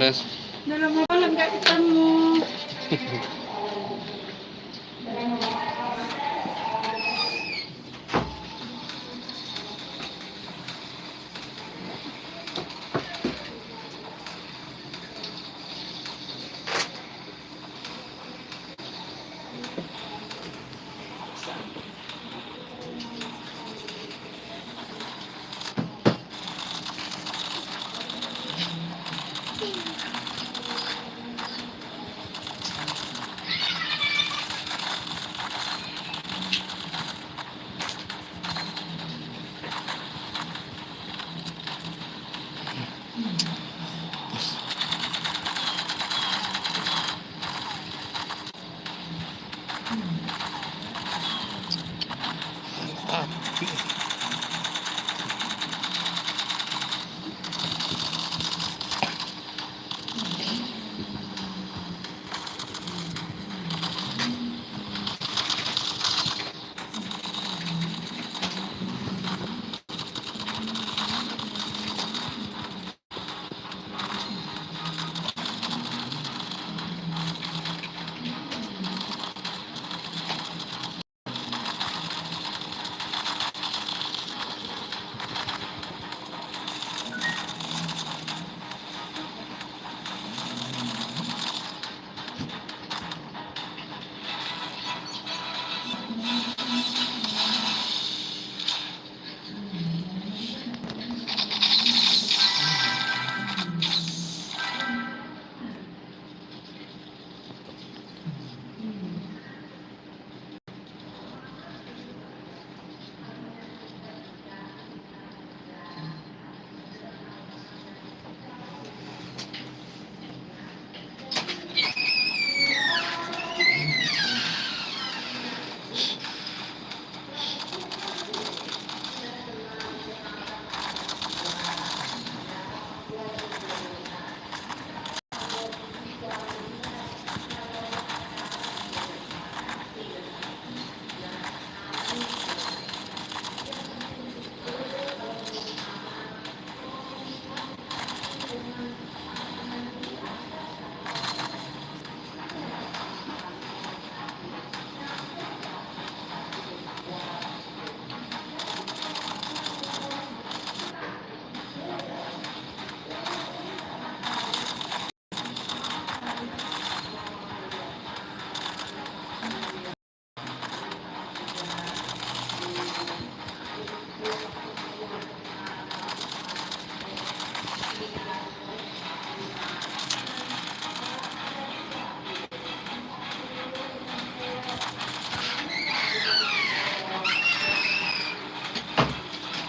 Des? Udah lama banget nggak ketemu.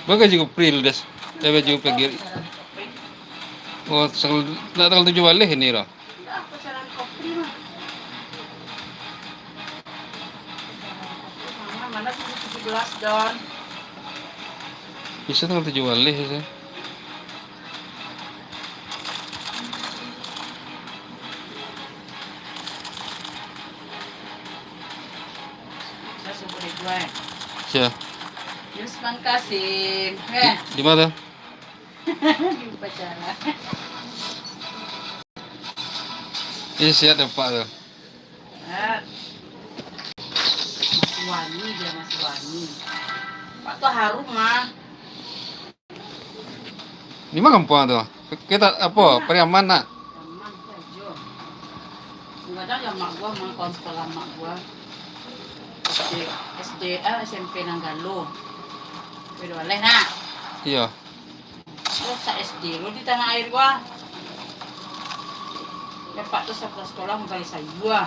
Baga juga April Des. Juga pergi. Oh, tanggal 7 balik ini lah. Enggak, pacaran kopi mah. Mana 17 Don. Bisa tanggal 7 balik sih. Saya subuh di gue. Siya. Yusman Kasim. Di mana? Di upacara. Ini siya tempat tuh. Masih wangi dia, masih wangi. Pak tuh harum mah. Di mana kampung tuh? Kita apa? Periaman nak? Aman aja. Enggak ada yang mak gua mau sekolah mak gua. SMP Nanggalo. Beda oleh nak. Iya. Terus sa SD lu di tanah air gua. Ya Pak tuh sekolah mau kali saya gua.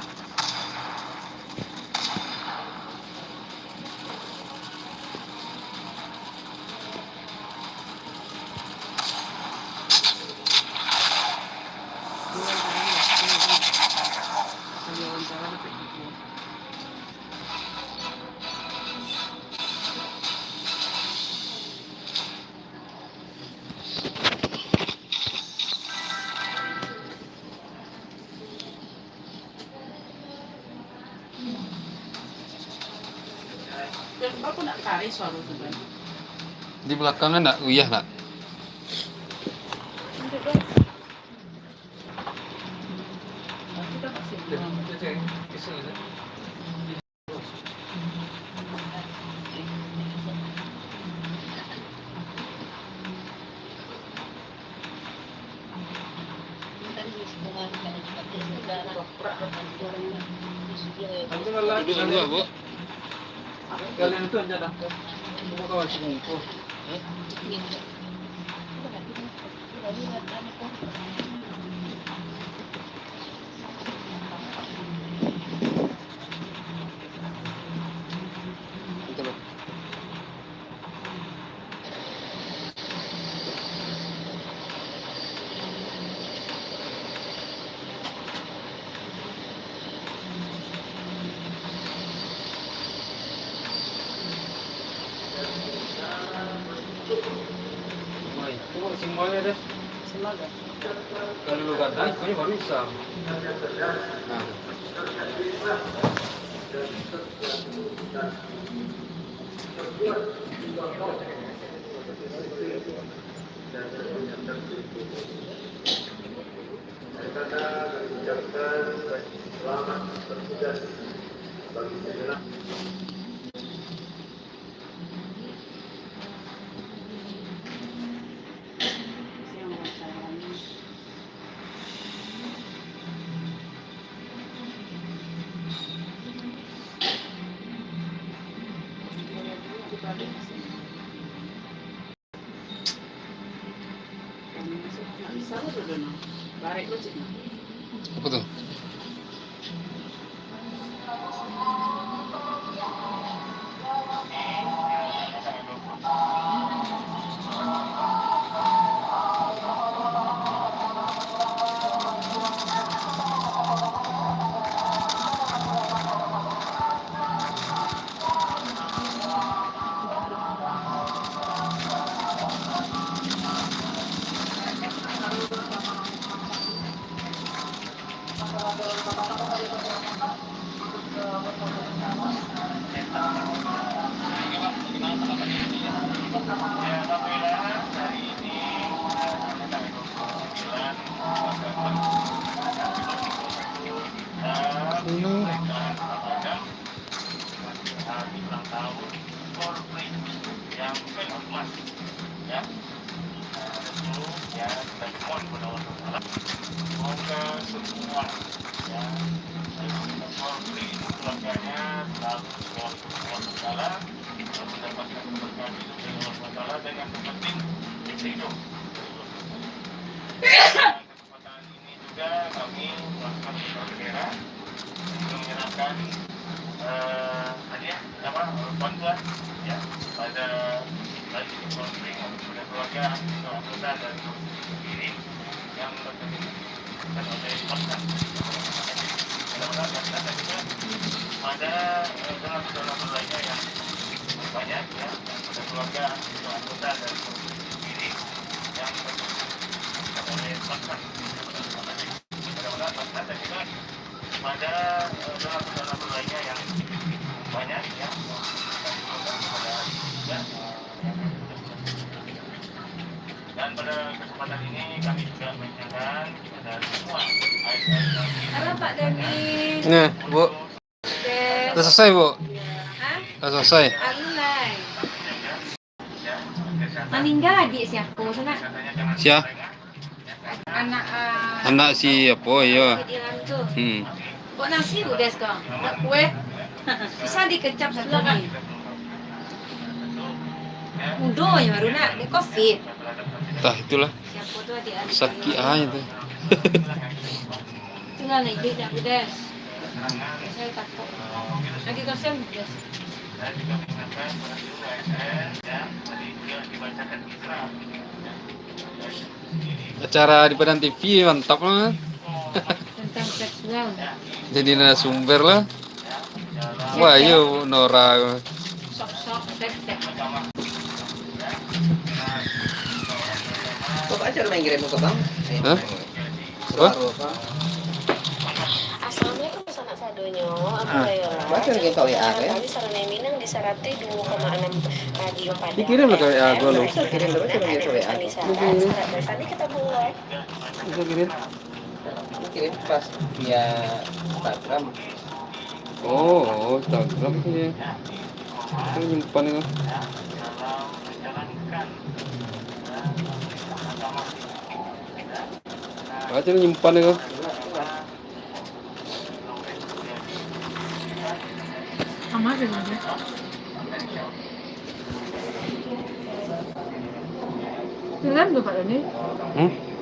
Aku nak cari suara tu kan. Di belakangnya nak uyah nak. Duduk dua, Bu. Kalian itu aja dah. Mau kawan seminggu. Tunggu semuanya deh. Semoga. Kalau lu kata, itu baru bisa. Nah. Selamat bertugas bagi segenap. Apa tuh? Semoga semua ya keluarganya selalu Allah mendapatkan keberkahan hidup dari Allah dan yang terpenting hidup. Kesempatan ini juga kami melakukan berbendera menyerahkan hadiah apa bantuan ya pada baik keluarga anggota dan diri yang berkenan oleh masyarakat. Mudah-mudahan dan juga pada donor-donor lainnya yang banyak ya pada keluarga anggota dan diri yang berkenan oleh masyarakat. Mudah-mudahan dan juga pada donor-donor lainnya yang banyak ya dan pada kesempatan ini kami juga mengingatkan kepada semua Halo Pak Dani. Nih, Bu. Udah selesai, Bu? Hah? Udah selesai. Alunai. Meninggal adik siapa? Sana Siapa? anak Anak si apa ya? tuh. Hmm. Buat nasi udah sekarang. Nak kue. Bisa dikecap satu nih. Udah ya baru nak di COVID. Tah itulah. Siapa tuh adik-adik? Sakit aja tuh. Tinggal nih dia tak pedas. Saya takut. Lagi kasihan pedas. dan juga mengingatkan pada seluruh ASN ya tadi juga dibacakan Isra Acara di Padang TV mantap lah. Tentang seksual. Jadi narasumber lah. Wah, yo Nora. Sok-sok seks. Bapak aja main kirim ke bang. Hah? Apa? Assalamualaikum sanak sadonyo. Apa ya? Baca lagi kau ya, ya. Kami sarana minang di Sarate 2,6 radio pada. Dikirim lah kau ya, gua lu. Kirim lah baca lagi kau ya. Tadi kita mulai. Bisa kirim. Kirim pas via Instagram. Oh, Instagram ya. Kan nyimpan itu. Aja nyimpan itu. Sama aja kan ya. Keren tuh Pak ini. Hmm?